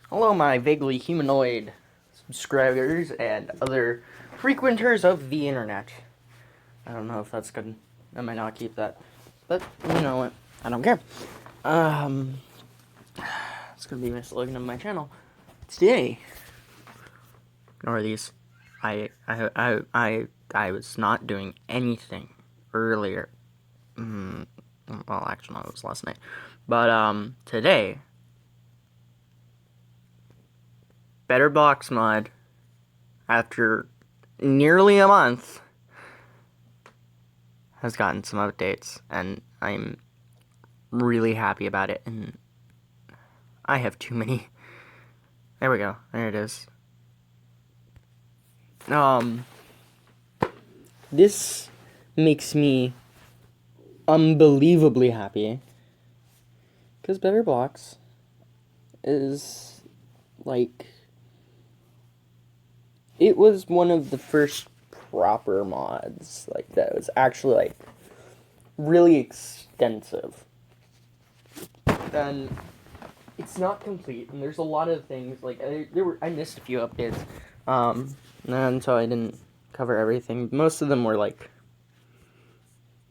Hello, my vaguely humanoid subscribers and other frequenters of the internet. I don't know if that's good. I might not keep that, but you know what? I don't care. It's gonna be my slogan of my channel today. Ignore these. I was not doing anything earlier. Well, actually, no, it was last night. But today, Better Box Mod, after nearly a month, has gotten some updates, and I'm really happy about it, and I have too many. There we go. There it is. This makes me unbelievably happy, because Better Box is, like, it was one of the first proper mods, like, that was actually, like, really extensive. And it's not complete, and there's a lot of things, like, I missed a few updates, and so I didn't cover everything. Most of them were, like,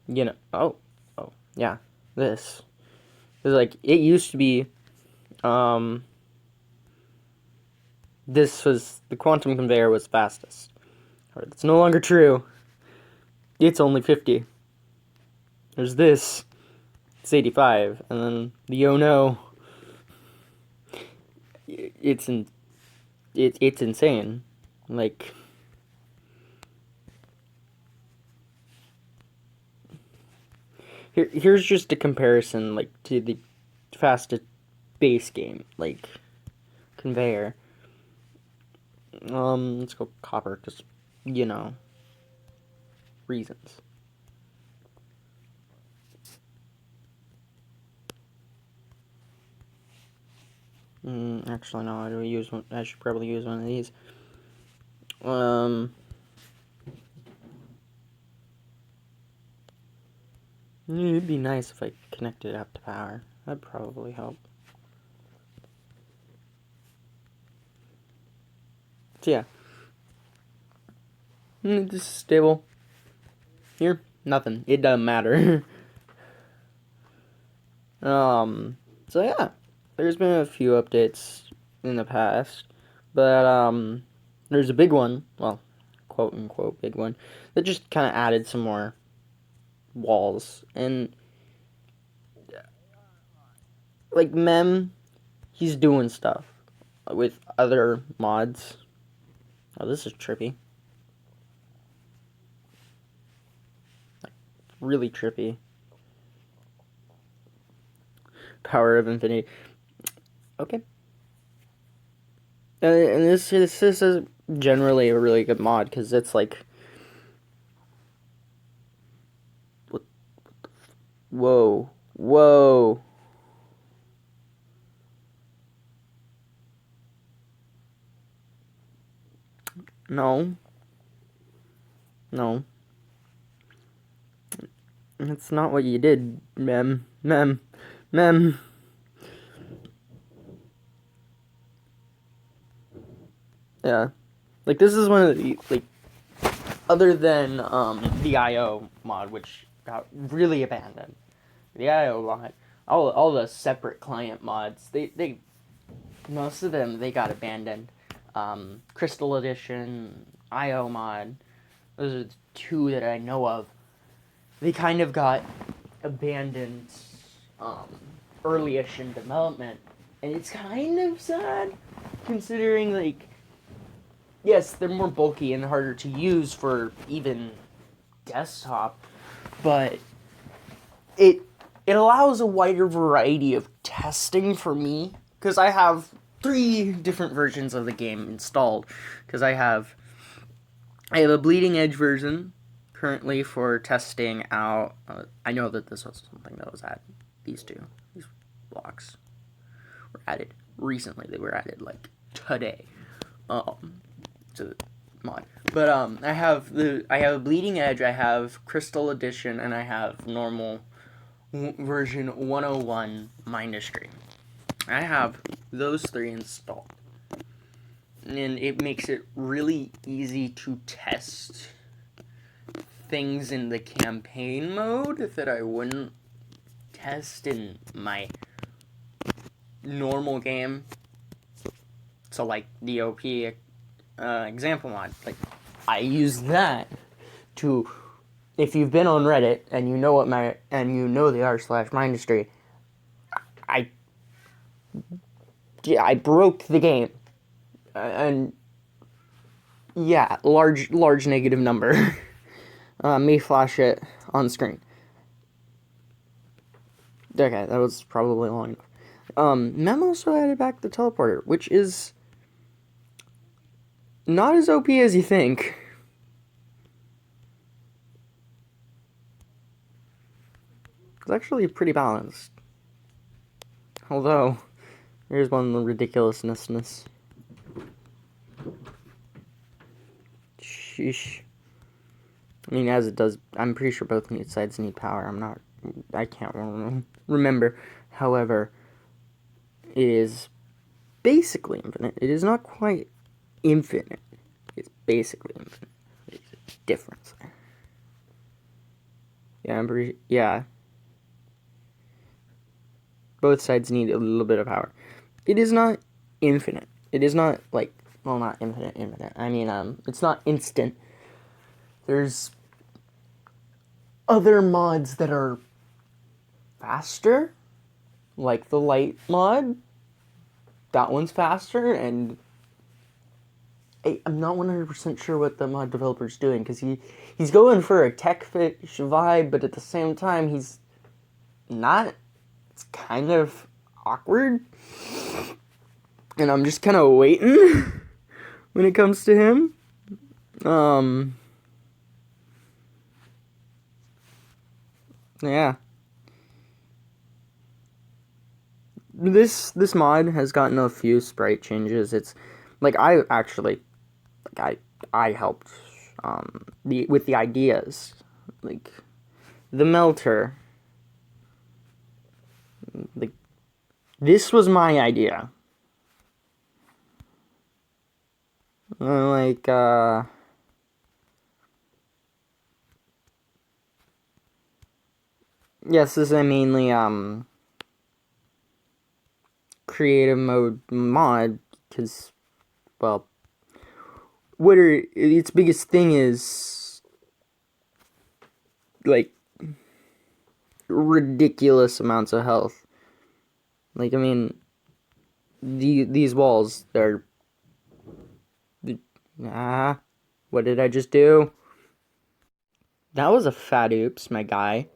you know, yeah, this. It was, like, it used to be, this was, the quantum conveyor was fastest. It's no longer true. It's only 50. There's this. It's 85. And then the oh no. It's insane. Like, here's just a comparison, like, to the fastest base game, like, conveyor. Let's go copper, just, you know, reasons. Actually, no, I should probably use one of these. It'd be nice if I connected it up to power. That'd probably help. So yeah. This is stable. Here, nothing. It doesn't matter. So yeah. There's been a few updates in the past. But, there's a big one. Well, quote unquote big one. That just kind of added some more walls. And, like, Mem, he's doing stuff with other mods. Oh, this is trippy. Like, really trippy. Power of Infinity. Okay. And this is generally a really good mod, because it's like... Whoa. Whoa. No. No. That's not what you did, Mem. Yeah. Like, this is one of the, like, other than, the IO mod, which got really abandoned. The IO mod, all the separate client mods, they most of them, they got abandoned. Crystal Edition, IO mod, those are the two that I know of. They kind of got abandoned, early-ish in development, and it's kind of sad, considering, like, yes, they're more bulky and harder to use for even desktop, but it allows a wider variety of testing for me, because I have 3 different versions of the game installed, because I have a bleeding edge version currently for testing out. I know that this was something that was added. These blocks were added recently. They were added, like, today, to the mod. But I have a bleeding edge, I have Crystal Edition, and I have normal version 101 mindustry. I have those three installed. And it makes it really easy to test things in the campaign mode that I wouldn't test in my normal game. So like the OP example mod, like I use that to, if you've been on Reddit and you know what the r/mindustry, I broke the game, and yeah, large negative number. Me flash it on screen. Okay, that was probably long enough. Mem also added back the teleporter, which is not as OP as you think. It's actually pretty balanced. Although, here's one of the ridiculousness. Sheesh. I mean, as it does, I'm pretty sure both sides need power. I can't remember. However, it is basically infinite. It is not quite infinite. It's basically infinite. There's a difference there. Yeah. Both sides need a little bit of power. It is not infinite. It is not like, well, not infinite. I mean, it's not instant. There's other mods that are faster, like the light mod. That one's faster, and I'm not 100% sure what the mod developer's doing, because he's going for a tech fish vibe, but at the same time, he's not. It's kind of awkward, and I'm just kind of waiting when it comes to him. Yeah. This mod has gotten a few sprite changes. It's like I helped with the ideas, like the melter. Like, this was my idea. Yes, this is a mainly creative mode mod, because, well, its biggest thing is like ridiculous amounts of health. Like, I mean, these walls, they're what did I just do? That was a fat oops, my guy.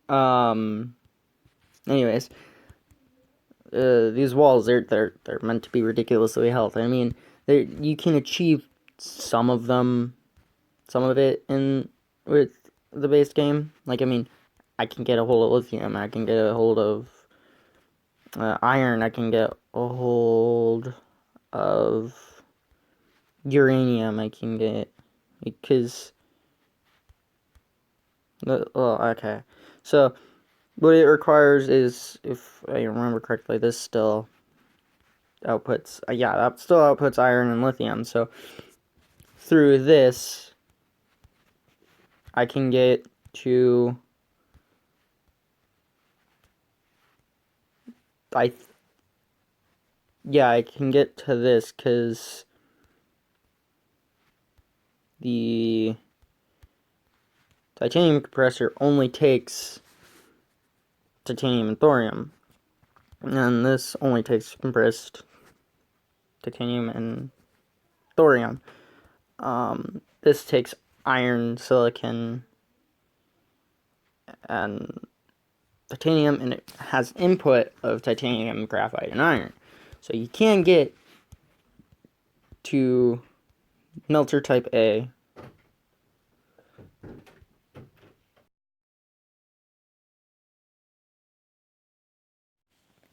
Anyways, these walls, they're meant to be ridiculously healthy. I mean, you can achieve some of it with the base game. Like, I mean, I can get a hold of lithium, I can get a hold of iron, I can get a hold of uranium, I can get, because, okay, so what it requires is, if I remember correctly, this still outputs, that still outputs iron and lithium, so through this, I can get to, I can get to this, because the titanium compressor only takes titanium and thorium, and this only takes compressed titanium and thorium. This takes iron, silicon, and titanium, and it has input of titanium, graphite, and iron. So you can get to melter type A.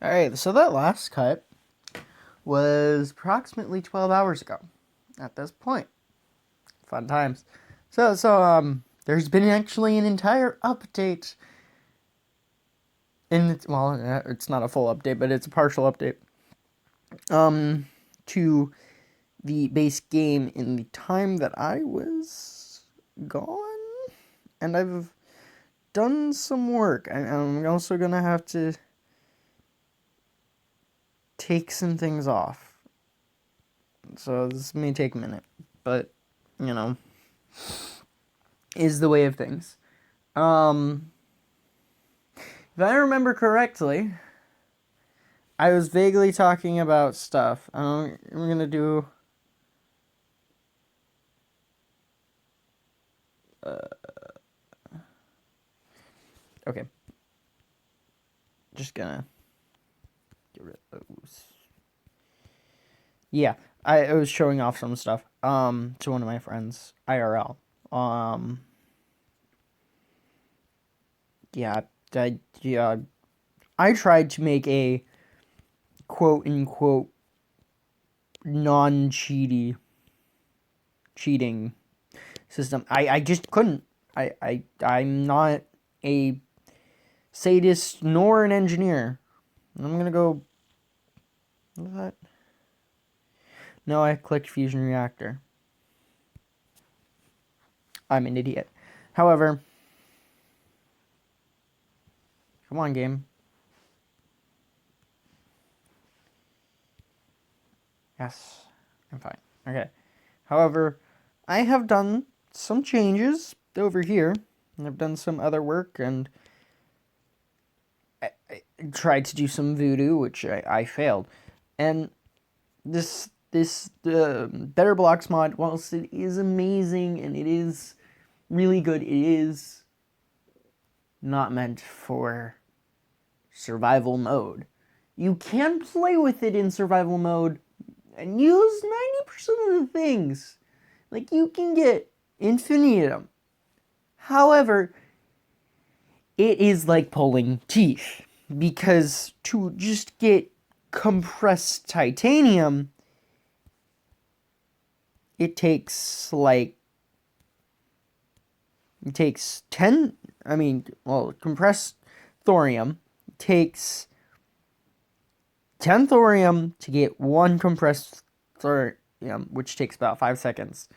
Alright, so that last cut was approximately 12 hours ago at this point. Fun times. So there's been actually an entire update. And it's not a full update, but it's a partial update to the base game in the time that I was gone, and I've done some work. I'm also gonna have to take some things off, so this may take a minute, but you know, is the way of things. If I remember correctly, I was vaguely talking about stuff. I'm gonna do. Okay. Just gonna get rid of those. Yeah, I was showing off some stuff. To one of my friends, IRL. Yeah, I tried to make a quote unquote non-cheating system. I just couldn't. I'm not a sadist nor an engineer. I'm gonna go. What's that? No, I clicked Fusion Reactor. I'm an idiot. However, come on, game. Yes, I'm fine. Okay. However, I have done some changes over here. I've done some other work, and I tried to do some voodoo, which I failed. And this Better Blocks mod, whilst it is amazing and it is really good, it is not meant for survival mode. You can play with it in survival mode and use 90% of the things. Like, you can get infinitum. However, it is like pulling teeth, because to just get compressed titanium, it takes 10, compressed thorium takes 10 thorium to get 1 compressed thorium, which takes about 5 seconds.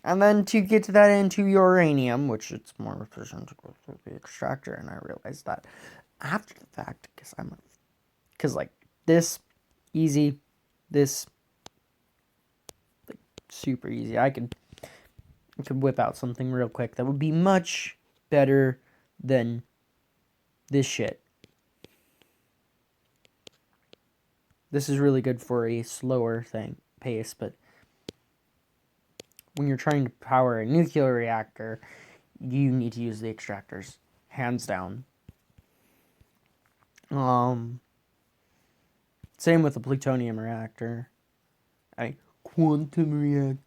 And then to get that into uranium, which it's more efficient to go through the extractor, and I realized that after the fact, because like this easy, this like super easy. I could whip out something real quick that would be much better than this shit. This is really good for a slower pace, but when you're trying to power a nuclear reactor, you need to use the extractors, hands down. Same with the plutonium reactor. Quantum reactor,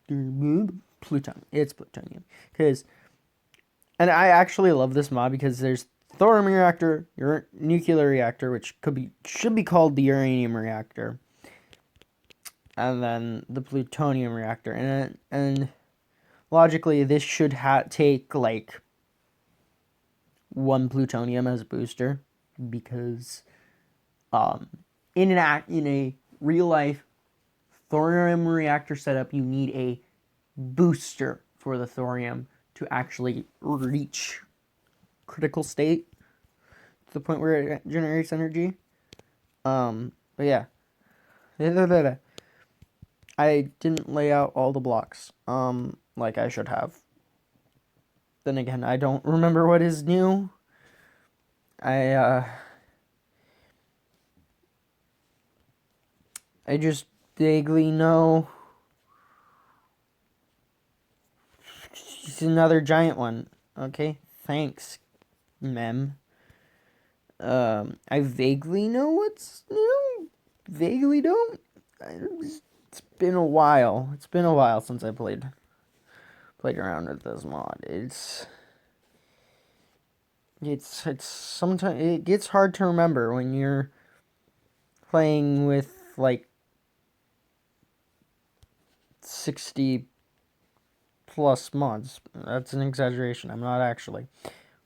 It's plutonium. And I actually love this mod because there's thorium reactor, your nuclear reactor, which should be called the uranium reactor, and then the plutonium reactor. And logically, this should take like 1 plutonium as a booster, because in a real life thorium reactor setup, you need a booster for the thorium to actually reach critical state to the point where it generates energy. But yeah. I didn't lay out all the blocks, like I should have. Then again, I don't remember what is new. I just vaguely know it's another giant one. Okay, thanks, mem. I vaguely know what's new. Vaguely don't. It's been a while. It's been a while since I played around with this mod. It's sometimes it gets hard to remember when you're playing with like 60 plus mods. That's an exaggeration. I'm not actually.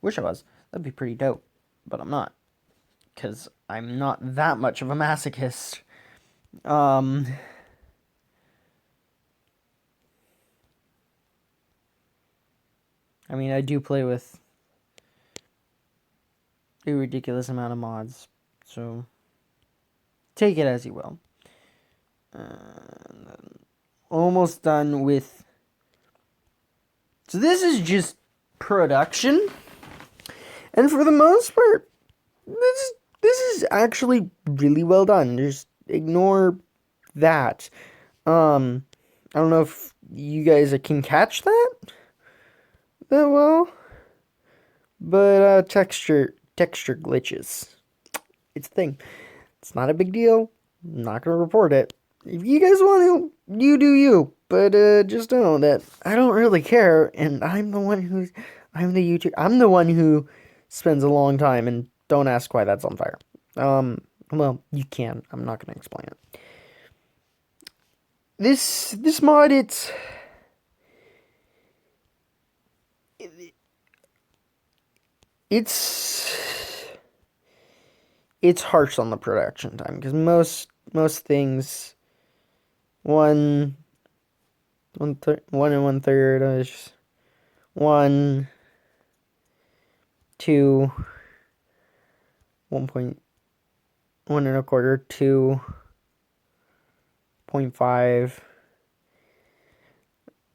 Wish I was. That'd be pretty dope, but I'm not, because I'm not that much of a masochist. Um, I mean, I do play with a ridiculous amount of mods, so take it as you will. Almost done with. So this is just production, and for the most part, this is actually really well done. Just ignore that. I don't know if you guys can catch that well, but texture glitches. It's a thing. It's not a big deal. I'm not gonna report it. If you guys want to, you do you. But just know that I don't really care, and I'm the one who spends a long time, and don't ask why that's on fire. Well, you can. I'm not gonna explain it. This mod, it's harsh on the production time because most things one and 1/3 is 1, 2, 1.1 2.5,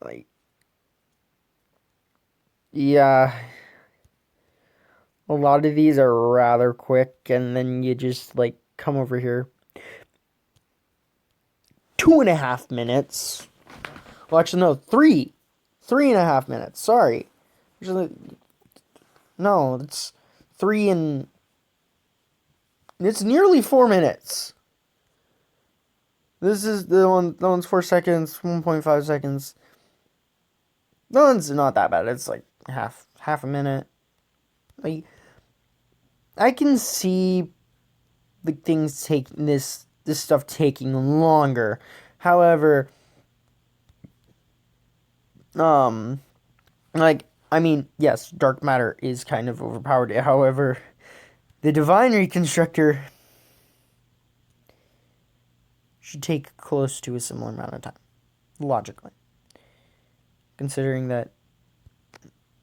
like, yeah, a lot of these are rather quick, and then you just like come over here 2.5 minutes. Well, actually, no, 3.5 minutes. Sorry. Actually, no, it's 3 and it's nearly 4 minutes. This is the one. The one's 4 seconds, 1.5 seconds. The one's not that bad. It's like half a minute. Like, I can see the things taking this stuff taking longer. However, like, I mean, yes, dark matter is kind of overpowered. However, the divine reconstructor should take close to a similar amount of time, logically. Considering that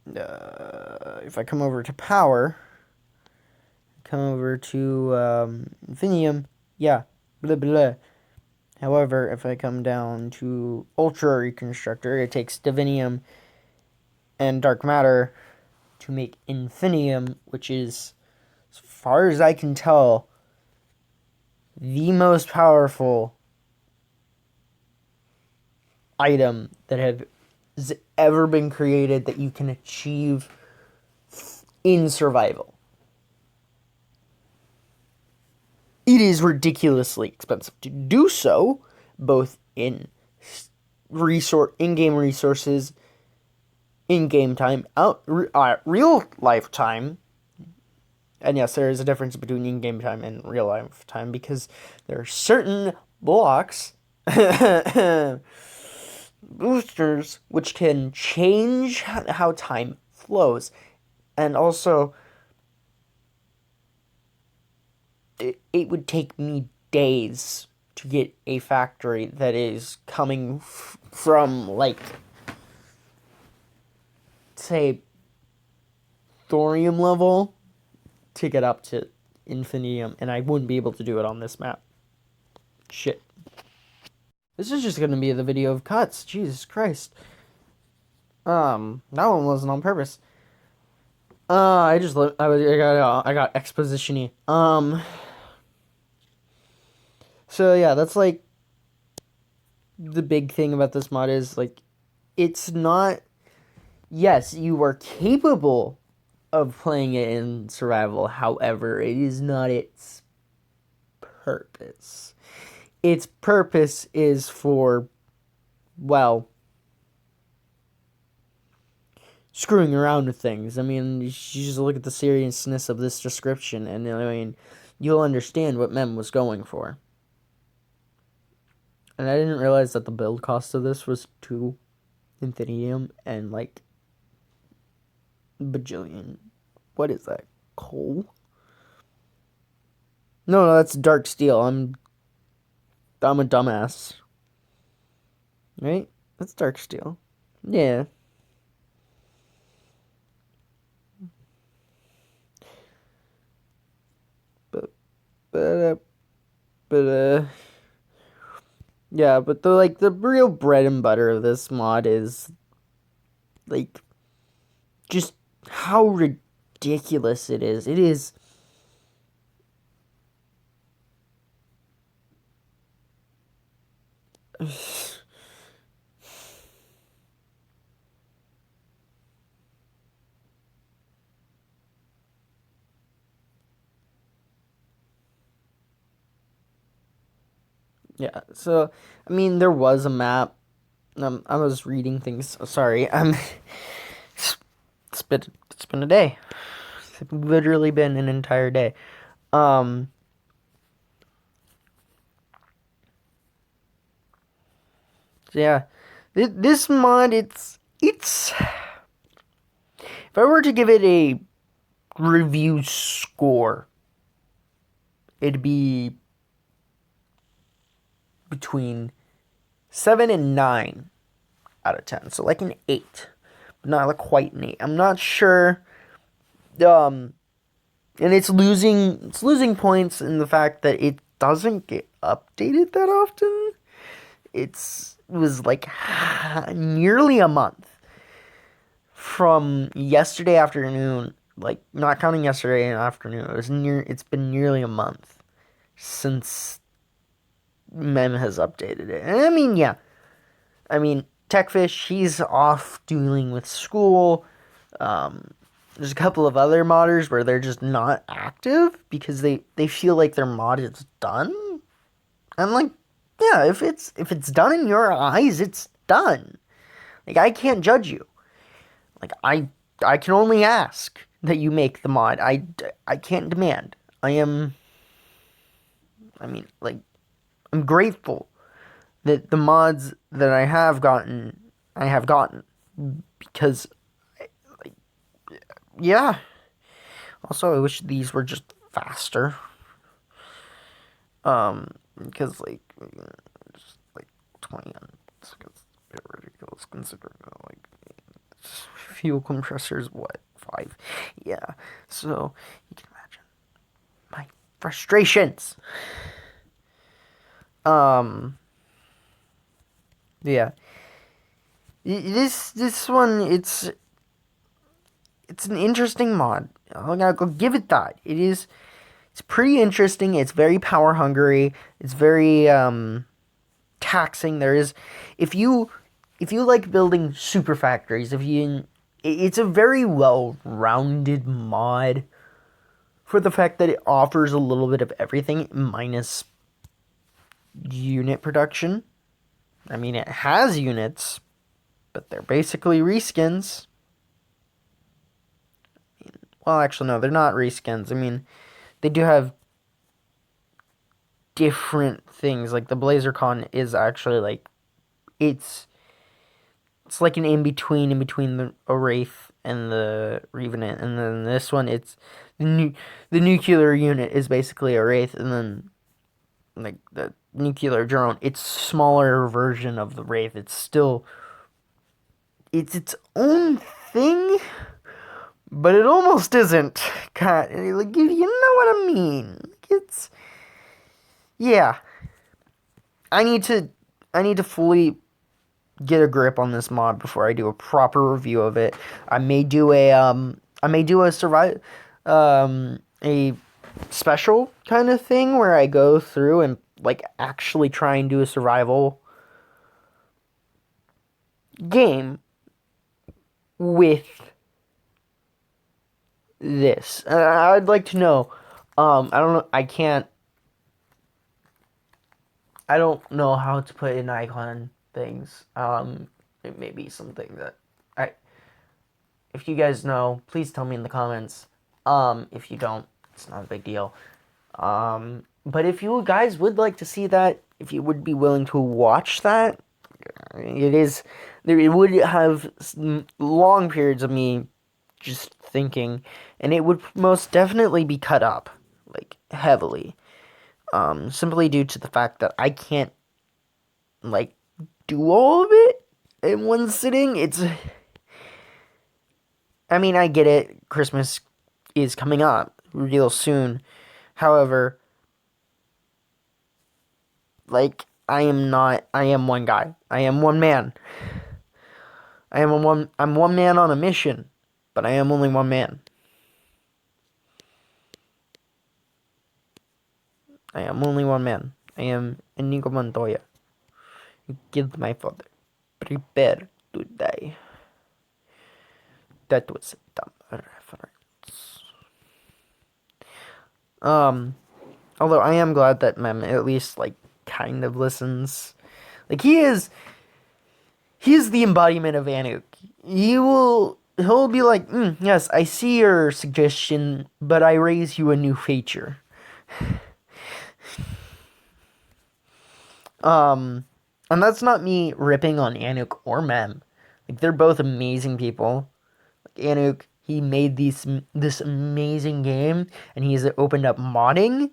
if I come over to power, come over to infinium, yeah, blah blah. However, if I come down to ultra reconstructor, it takes divinium and dark matter to make infinium, which is, as far as I can tell, the most powerful item that has ever been created that you can achieve in survival. It is ridiculously expensive to do so, both in in-game resources, in-game time, real life time. And yes, there is a difference between in-game time and real life time because there are certain blocks boosters which can change how time flows. And also, it would take me days to get a factory that is coming from, like, say, thorium level to get up to infinium, and I wouldn't be able to do it on this map. Shit. This is just gonna be the video of cuts. Jesus Christ. That one wasn't on purpose. I got exposition-y. So yeah, that's like the big thing about this mod is, like, it's not. Yes, you are capable of playing it in survival. However, it is not its purpose. Its purpose is for, well, screwing around with things. I mean, you just look at the seriousness of this description, and I mean, you'll understand what Mem was going for. And I didn't realize that the build cost of this was 2 infinium and like bajillion. What is that? Coal? No, that's dark steel. I'm a dumbass. Right? That's dark steel. Yeah. But but but yeah, but the real bread and butter of this mod is like just how ridiculous it is. It is yeah. So I mean, there was a map. I was reading things. Sorry. It's been a day. It's literally been an entire day. Um. So yeah, this mod, it's. If I were to give it a review score, it'd be between 7 and 9 out of 10. So like an 8, but not like quite an 8. I'm not sure. And it's losing points in the fact that it doesn't get updated that often. It was like nearly a month from yesterday afternoon, like not counting yesterday afternoon. It's been nearly a month since Mem has updated it. And I mean, yeah. I mean, Techfish, he's off dealing with school. There's a couple of other modders where they're just not active because they feel like their mod is done. I'm like, yeah, if it's done in your eyes, it's done. Like I can't judge you. Like I can only ask that you make the mod. I can't demand. I mean, like I'm grateful that the mods that I have gotten because yeah. Also, I wish these were just faster. Because just like 20 seconds, a bit ridiculous considering like fuel compressors. What 5? Yeah. So you can imagine my frustrations. Yeah. This one, it's an interesting mod. I'll give it that. It's pretty interesting. It's very power hungry. It's very taxing. If you like building super factories, it's a very well-rounded mod for the fact that it offers a little bit of everything minus unit production. I mean, it has units, but they're basically reskins. Well, actually, no, they're not reskins. I mean, they do have different things. Like the BlazerCon is actually like it's like an in between a Wraith and the Revenant, and then this one it's the nuclear unit is basically a Wraith, and then like the nuclear drone, it's smaller version of the Wraith. It's its own thing, but it almost isn't. God, like you know what I mean? It's yeah. I need to fully get a grip on this mod before I do a proper review of it. I may do a special kind of thing where I go through and like actually try and do a survival game with this. I'd like to know. I don't know. I don't know how to put in icon things. It may be something that if you guys know, please tell me in the comments. If you don't, it's not a big deal. But if you guys would like to see that, if you would be willing to watch that, it would have long periods of me just thinking, and it would most definitely be cut up, like, heavily. simply due to the fact that I can't, like, do all of it in one sitting. I mean, I get it. Christmas is coming up real soon. However, like, I am one guy. I am one man. I'm one man on a mission, but I am only one man. I am only one man. I am Inigo Montoya. You killed my father. Prepare to die. That was a dumb reference. Although I am glad that Mem at least, like, kind of listens. Like, he is the embodiment of Anuk. He'll be like, yes, I see your suggestion, but I raise you a new feature. And that's not me ripping on Anuk or Mem. Like, they're both amazing people. Like, Anuk, he made this amazing game, and he's opened up modding,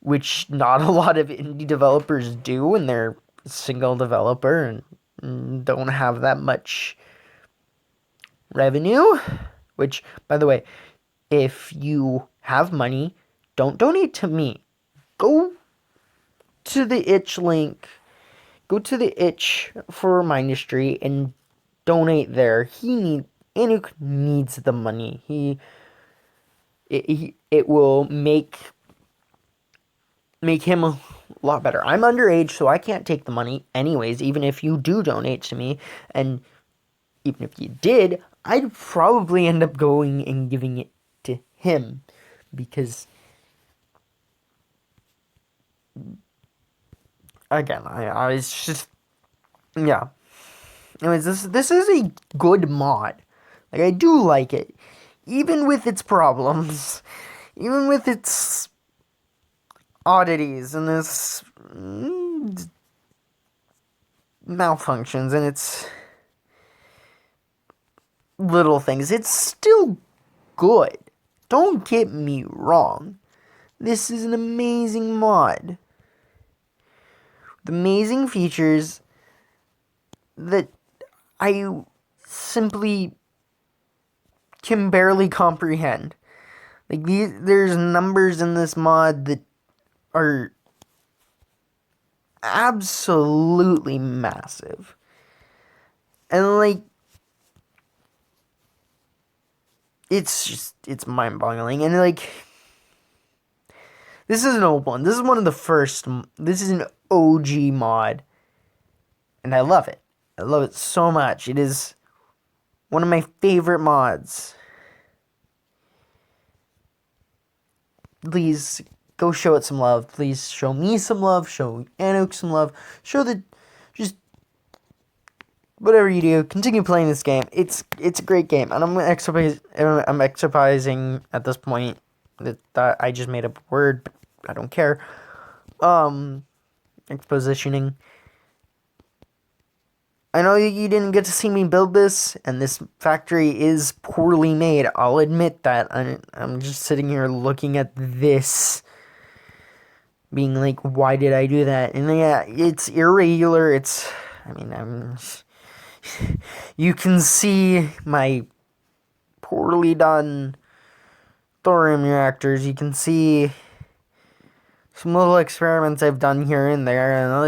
which not a lot of indie developers do when they're a single developer and don't have that much revenue. Which, by the way, if you have money, don't donate to me. Go to the itch link. Go to the itch for mindustry and donate there. Anuk needs the money. It will make him a lot better. I'm underage, so I can't take the money anyways, even if you do donate to me. And even if you did, I'd probably end up going and giving it to him. Because, again, I was just, yeah. Anyways, this is a good mod. Like, I do like it. Even with its problems. Even with its oddities and its malfunctions and its little things. It's still good. Don't get me wrong. This is an amazing mod. With amazing features that I simply can barely comprehend. Like, there's numbers in this mod that are absolutely massive. And, like, it's mind-boggling. And, like, this is an old one. This is one of the first. This is an OG mod. And I love it. I love it so much. It is one of my favorite mods. Please go show it some love. Please show me some love. Show Anuk some love. Just whatever you do, continue playing this game. It's a great game, and I'm exercising at this point that I just made up a word, but I don't care. Expositioning. I know you didn't get to see me build this, and this factory is poorly made. I'll admit that. I'm just sitting here looking at this, being like, why did I do that? And yeah, it's irregular. You can see my poorly done thorium reactors. You can see some little experiments I've done here and there, and I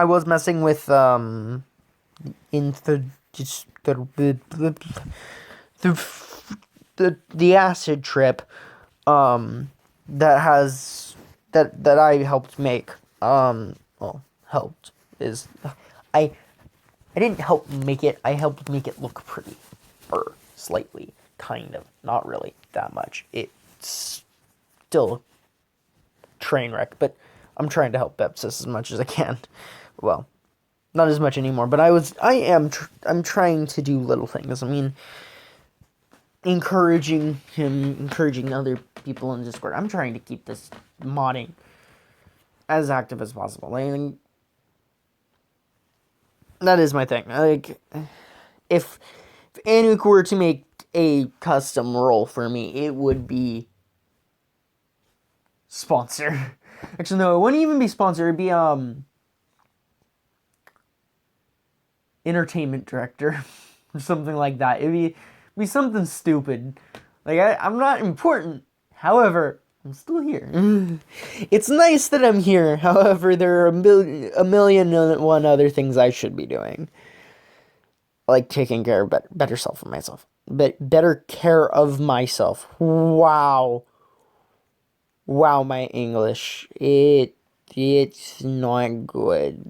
was messing with the acid trip that I helped make. Helped is I didn't help make it. I helped make it look pretty, or slightly, kind of, not really that much. It's still a train wreck, but I'm trying to help Bepsis as much as I can. Well, not as much anymore, but I'm trying to do little things. I mean, encouraging other people in Discord. I'm trying to keep this modding as active as possible. Like, that is my thing. Like, if Anuk were to make a custom role for me, it would be sponsor. Actually, no, it wouldn't even be sponsor. It'd be entertainment director or something like that. It'd be something stupid. Like I'm not important. However, I'm still here. It's nice that I'm here. However, there are a million and one other things I should be doing, like taking care of better self of myself, better care of myself. Wow, my English it's not good.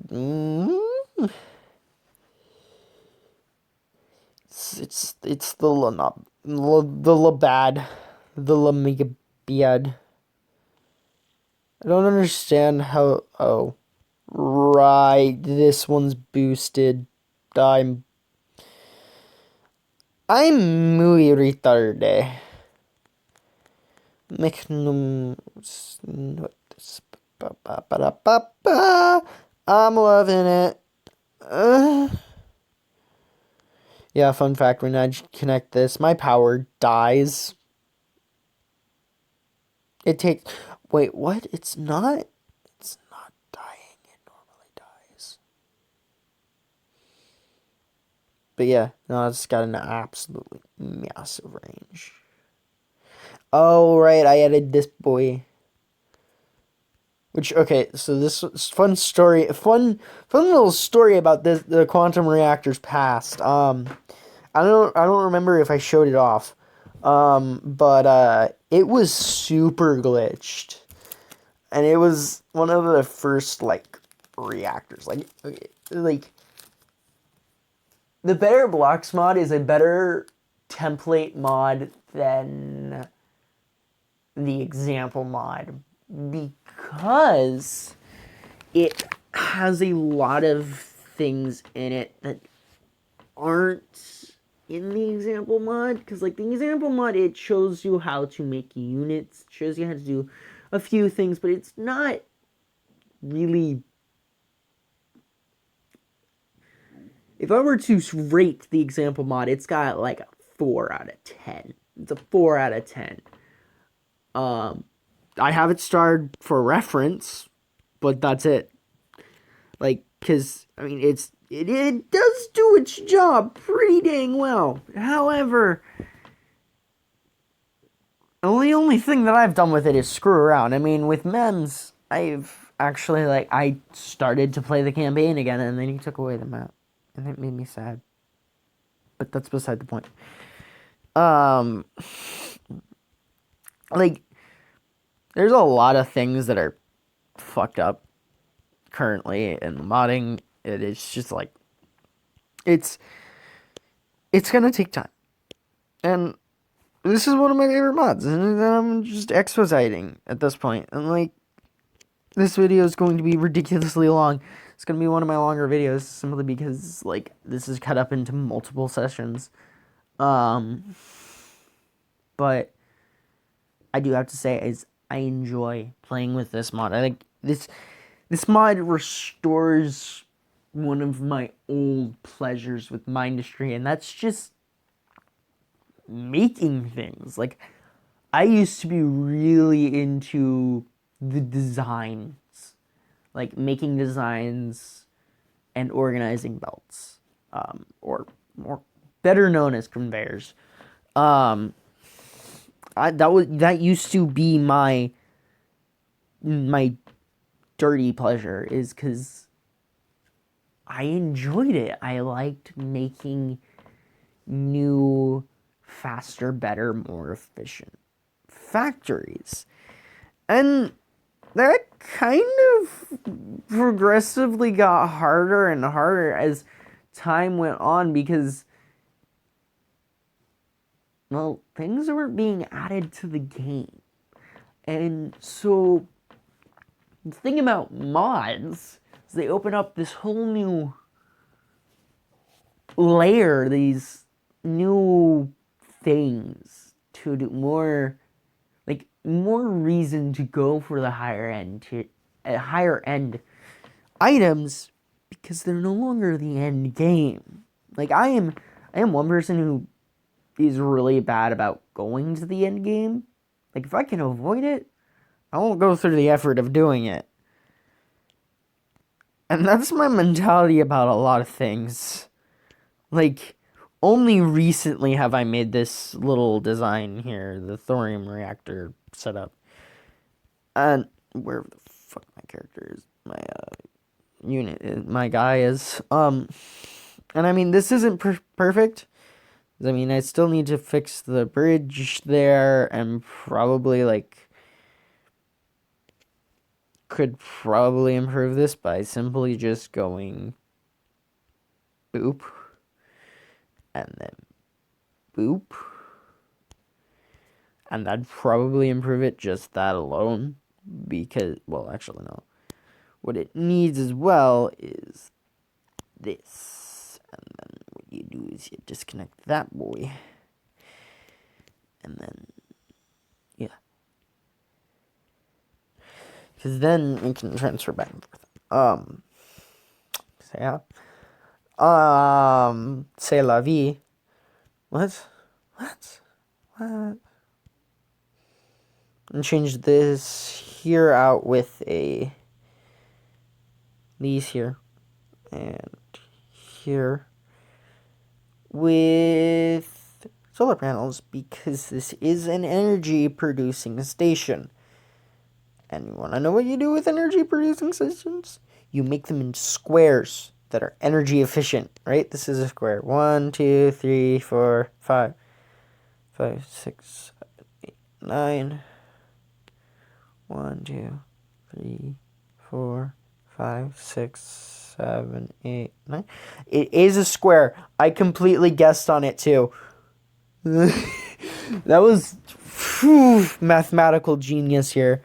It's the bad, the mega bad. I don't understand how. Oh, right. This one's boosted. I'm muy retarded. I'm loving it. Yeah, fun fact, when I connect this, my power dies. It takes... Wait, what? It's not dying. It normally dies. But yeah, no, it's got an absolutely massive range. Oh, right, I added this boy. Which, okay, so this fun little story about the quantum reactor's past. I don't remember if I showed it off. But it was super glitched. And it was one of the first, like, reactors. Like, the Better Blocks mod is a better template mod than the example mod, because it has a lot of things in it that aren't in the example mod. Because, like, the example mod, it shows you how to make units, shows you how to do a few things, but it's not really... If I were to rate the example mod, it's got like a 4 out of 10. It's a 4 out of 10. I have it starred for reference, but that's it. Like, because, I mean, it does do its job pretty dang well. However, the only thing that I've done with it is screw around. I mean, with MEMS, I've actually, like, I started to play the campaign again, and then he took away the map. And it made me sad. But that's beside the point. Like, there's a lot of things that are fucked up currently in the modding. It is just like, it's gonna take time. And this is one of my favorite mods, and I'm just expositing at this point. And like, this video is going to be ridiculously long. It's going to be one of my longer videos, simply because, like, this is cut up into multiple sessions. But I do have to say, is I enjoy playing with this mod. I think this mod restores one of my old pleasures with mindustry, and that's just making things. Like, I used to be really into the designs. Like, making designs and organizing belts. Or more better known as conveyors. That used to be my dirty pleasure, is because I enjoyed it. I liked making new, faster, better, more efficient factories. And that kind of progressively got harder and harder as time went on, because, well, things weren't being added to the game. And so, the thing about mods is they open up this whole new layer, these new things to do more reason to go for the higher end items, because they're no longer the end game. Like, I am one person who is really bad about going to the end game. Like, if I can avoid it, I won't go through the effort of doing it. And that's my mentality about a lot of things. Like, only recently have I made this little design here, the thorium reactor setup. And where the fuck my character is, my unit is, my guy is. And I mean, this isn't perfect. I mean, I still need to fix the bridge there, and probably like could probably improve this by simply just going boop and then boop, and that'd probably improve it just that alone. Because, well, actually no, what it needs as well is this, and then what you do is you disconnect that boy, and then yeah, because then we can transfer back and forth. So yeah. C'est la vie. What? And change this here out with these here. And here with solar panels, because this is an energy producing station. And you want to know what you do with energy producing stations? You make them into squares that are energy efficient, right? This is a square. 1, 2, 3, 4, 5. 5, 6, 7, 8, 9. 1, 2, 3, 4, 5, 6, 7, 8, 9. It is a square. I completely guessed on it too. That was mathematical genius here.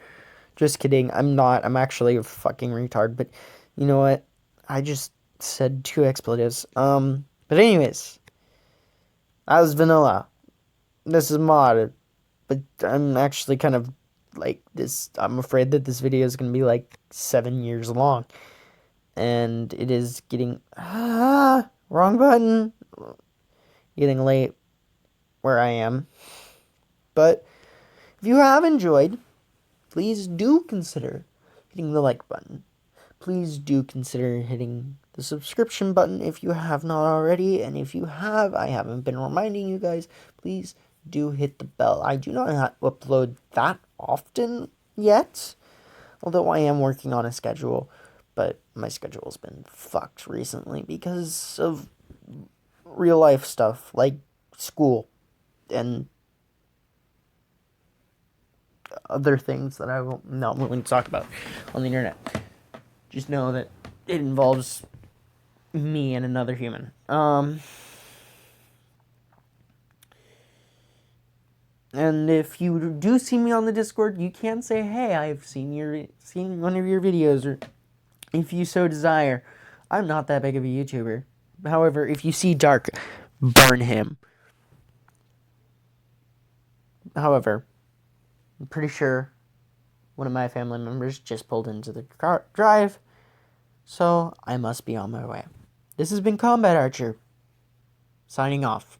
Just kidding. I'm not. I'm actually a fucking retard. But you know what? I just said 2 expletives. But anyways, that was vanilla. This is modded. But I'm actually kind of like this. I'm afraid that this video is gonna be like 7 years long, and it is getting wrong button. Getting late where I am. But if you have enjoyed, please do consider hitting the like button. Please do consider hitting the subscription button if you have not already. And if you have, I haven't been reminding you guys, please do hit the bell. I do not upload that often yet, although I am working on a schedule. But my schedule's been fucked recently because of real life stuff like school and other things that I'm not willing to talk about on the internet. Just know that it involves me and another human. And if you do see me on the Discord, you can say, "Hey, I've seen one of your videos," or if you so desire. I'm not that big of a YouTuber. However, if you see Dark, burn him. However, I'm pretty sure one of my family members just pulled into the drive, so I must be on my way. This has been Combat Archer, signing off.